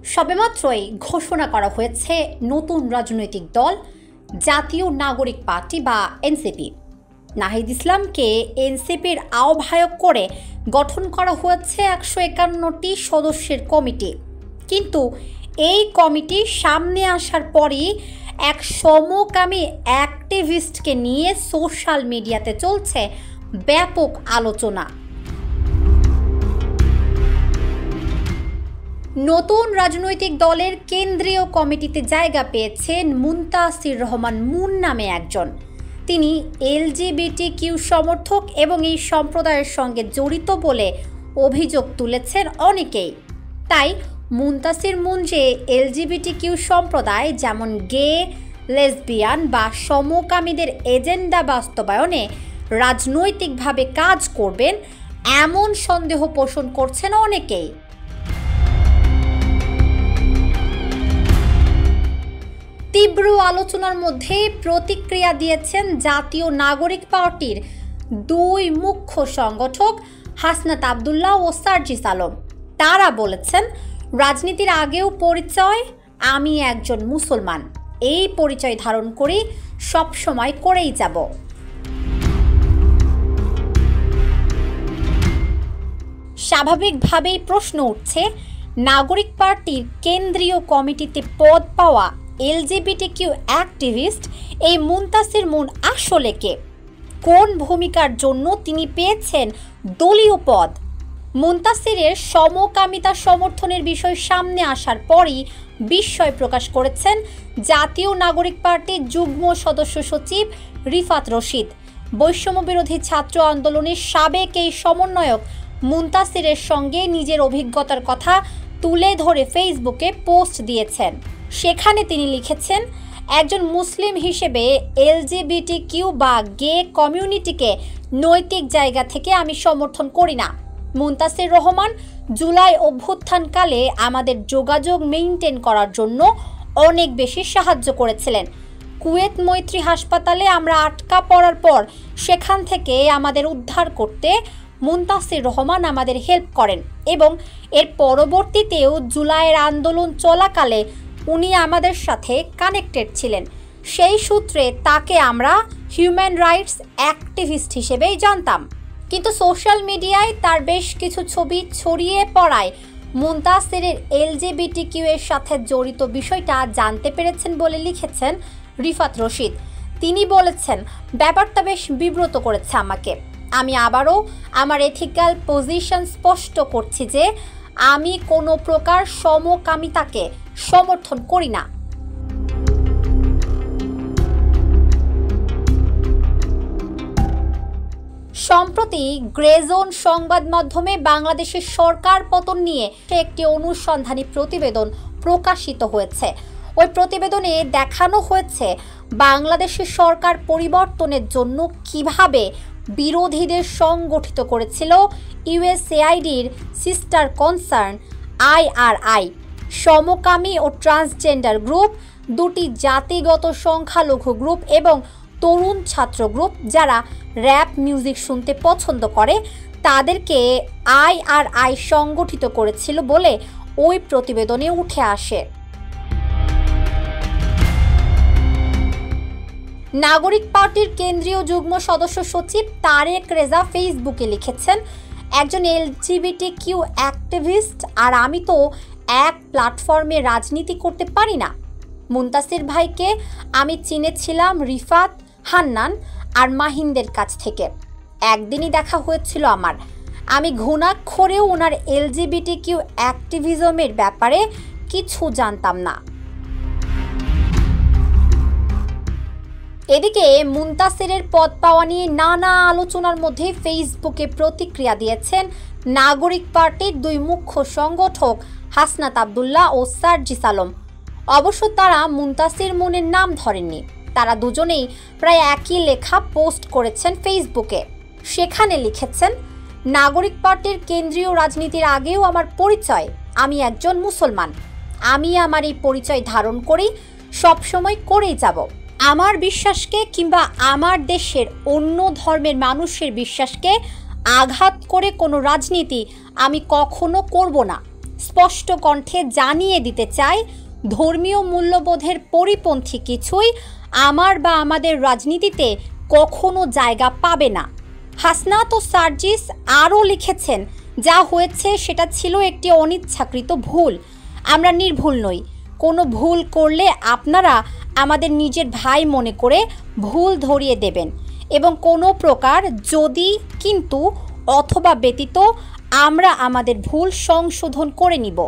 সবেমাত্রই ঘোষণা করা হয়েছে নতুন রাজনৈতিক দল জাতীয় নাগরিক পার্টি বা এনসিপি। নাহিদ ইসলামকে এনসিপির আহ্বায়ক করে গঠন করা হয়েছে 151টি সদস্যের কমিটি। কিন্তু এই কমিটি সামনে আসার পরই এক সমকামী অ্যাক্টিভিস্টকে নিয়ে সোশ্যাল মিডিয়াতে চলছে ব্যাপক আলোচনা। নতুন রাজনৈতিক দলের কেন্দ্রীয় কমিটিতে জায়গা পেয়েছেন মুনতাসির রহমান মুন নামে একজন। তিনি এলজিবিটিকিউ সমর্থক এবং এই সম্প্রদায়ের সঙ্গে জড়িত বলে অভিযোগ তুলেছেন অনেকেই। তাই মুনতাসির মুন যে এলজিবিটিকিউ সম্প্রদায় যেমন গে, লেসবিয়ান বা সমকামীদের এজেন্ডা বাস্তবায়নে রাজনৈতিকভাবে কাজ করবেন এমন সন্দেহ পোষণ করছেন অনেকেই। তীব্র আলোচনার মধ্যে প্রতিক্রিয়া দিয়েছেন জাতীয় নাগরিক পার্টির দুই মুখ্য সংগঠক হাসনাত আবদুল্লাহ ও সার্জিস আলম। তারা বলেছেন, রাজনীতির আগেও পরিচয় আমি একজন মুসলমান, এই পরিচয় ধারণ করি সবসময় করেই যাব। স্বাভাবিকভাবেই প্রশ্ন উঠছে, নাগরিক পার্টির কেন্দ্রীয় কমিটিতে পদ পাওয়া এলজিবিটিকিউ অ্যাক্টিভিস্ট এই মুনতাসির মুন আসলে কে? কোন ভূমিকার জন্য তিনি পেয়েছেন দলীয় পদ? মুনতাসিরের সমকামিতা সমর্থনের বিষয় সামনে আসার পরই বিস্ময় প্রকাশ করেছেন জাতীয় নাগরিক পার্টির যুগ্ম সদস্য সচিব রিফাত রশিদ। বৈষম্য বিরোধী ছাত্র আন্দোলনের সাবেক এই সমন্বয়ক মুনতাসিরের সঙ্গে নিজের অভিজ্ঞতার কথা তুলে ধরে ফেসবুকে পোস্ট দিয়েছেন। সেখানে তিনি লিখেছেন, একজন মুসলিম হিসেবে এলজিবিটিকিউ বা গে কমিউনিটিকে নৈতিক জায়গা থেকে আমি সমর্থন করি না। মুনতাসির রহমান জুলাই অভ্যুত্থানকালে আমাদের যোগাযোগ মেইনটেইন করার জন্য অনেক বেশি সাহায্য করেছিলেন। কুয়েত মৈত্রী হাসপাতালে আমরা আটকা পড়ার পর সেখান থেকে আমাদের উদ্ধার করতে মুনতাসির রহমান আমাদের হেল্প করেন এবং এর পরবর্তীতেও জুলাইয়ের আন্দোলন চলাকালে উনি আমাদের সাথে কানেক্টেড ছিলেন। সেই সূত্রে তাকে আমরা হিউম্যান রাইটস অ্যাক্টিভিস্ট হিসেবেই জানতাম। কিন্তু সোশ্যাল মিডিয়ায় তার বেশ কিছু ছবি ছড়িয়ে পড়ায় মুনতাসিরের এলজিবিটিকিউ এর সাথে জড়িত বিষয়টা জানতে পেরেছেন বলে লিখেছেন রিফাত রশিদ। তিনি বলেছেন, ব্যাপারটা বেশ বিব্রত করেছে আমাকে। আমি আবারও আমার এথিক্যাল পজিশন স্পষ্ট করছি যে আমি কোনো প্রকার সমকামিতাকে সমর্থন করি না। সম্প্রতি গ্রেজোন সংবাদ মাধ্যমে বাংলাদেশের সরকার পতন নিয়ে একটি অনুসন্ধানী প্রতিবেদন প্রকাশিত হয়েছে। ওই প্রতিবেদনে দেখানো হয়েছে বাংলাদেশের সরকার পরিবর্তনের জন্য কিভাবে বিরোধীদের সংগঠিত করেছিল ইউএসএআইডির সিস্টার কনসার্ন IRI, সমকামী ও ট্রান্সজেন্ডার গ্রুপ, দুটি জাতিগত সংখ্যালঘু গ্রুপ এবং তরুণ ছাত্র গ্রুপ যারা র্যাপ মিউজিক শুনতে পছন্দ করে তাদেরকে IRI সংগঠিত করেছিল বলে ওই প্রতিবেদনে উঠে আসে। নাগরিক পার্টির কেন্দ্রীয় যুগ্ম সদস্য সচিব তারেক রেজা ফেসবুকে লিখেছেন, একজন এলজিবিটিকিউ অ্যাক্টিভিস্ট আর আমি তো এক প্ল্যাটফর্মে রাজনীতি করতে পারি না। মুনতাসির ভাইকে আমি চিনেছিলাম রিফাত, হান্নান আর মাহিনদের কাছ থেকে। একদিনই দেখা হয়েছিল আমার। আমি ঘুণাক্ষরেও ওনার এলজিবিটিকিউ অ্যাক্টিভিজমের ব্যাপারে কিছু জানতাম না। এদিকে মুনতাসিরের পদ পাওয়া নিয়ে নানা আলোচনার মধ্যে ফেসবুকে প্রতিক্রিয়া দিয়েছেন নাগরিক পার্টির দুই মুখ্য সংগঠক হাসনাত আবদুল্লাহ ও সার্জিস আলম। অবশ্য তারা মুনতাসির মুনের নাম ধরেননি। তারা দুজনেই প্রায় একই লেখা পোস্ট করেছেন ফেসবুকে। সেখানে লিখেছেন, নাগরিক পার্টির কেন্দ্রীয় রাজনীতির আগেও আমার পরিচয় আমি একজন মুসলমান। আমি আমার এই পরিচয় ধারণ করি, সবসময় করেই যাব। আমার বিশ্বাসকে কিংবা আমার দেশের অন্য ধর্মের মানুষের বিশ্বাসকে আঘাত করে কোনো রাজনীতি আমি কখনো করব না। স্পষ্ট কণ্ঠে জানিয়ে দিতে চাই, ধর্মীয় মূল্যবোধের পরিপন্থী কিছুই আমার বা আমাদের রাজনীতিতে কখনো জায়গা পাবে না। হাসনাত ও সার্জিস আরও লিখেছেন, যা হয়েছে সেটা ছিল একটি অনিচ্ছাকৃত ভুল। আমরা নির্ভুল নই। কোনো ভুল করলে আপনারা আমাদের নিজের ভাই মনে করে ভুল ধরিয়ে দেবেন এবং কোনো প্রকার যদি, কিন্তু অথবা ব্যতীত আমরা আমাদের ভুল সংশোধন করে নিব।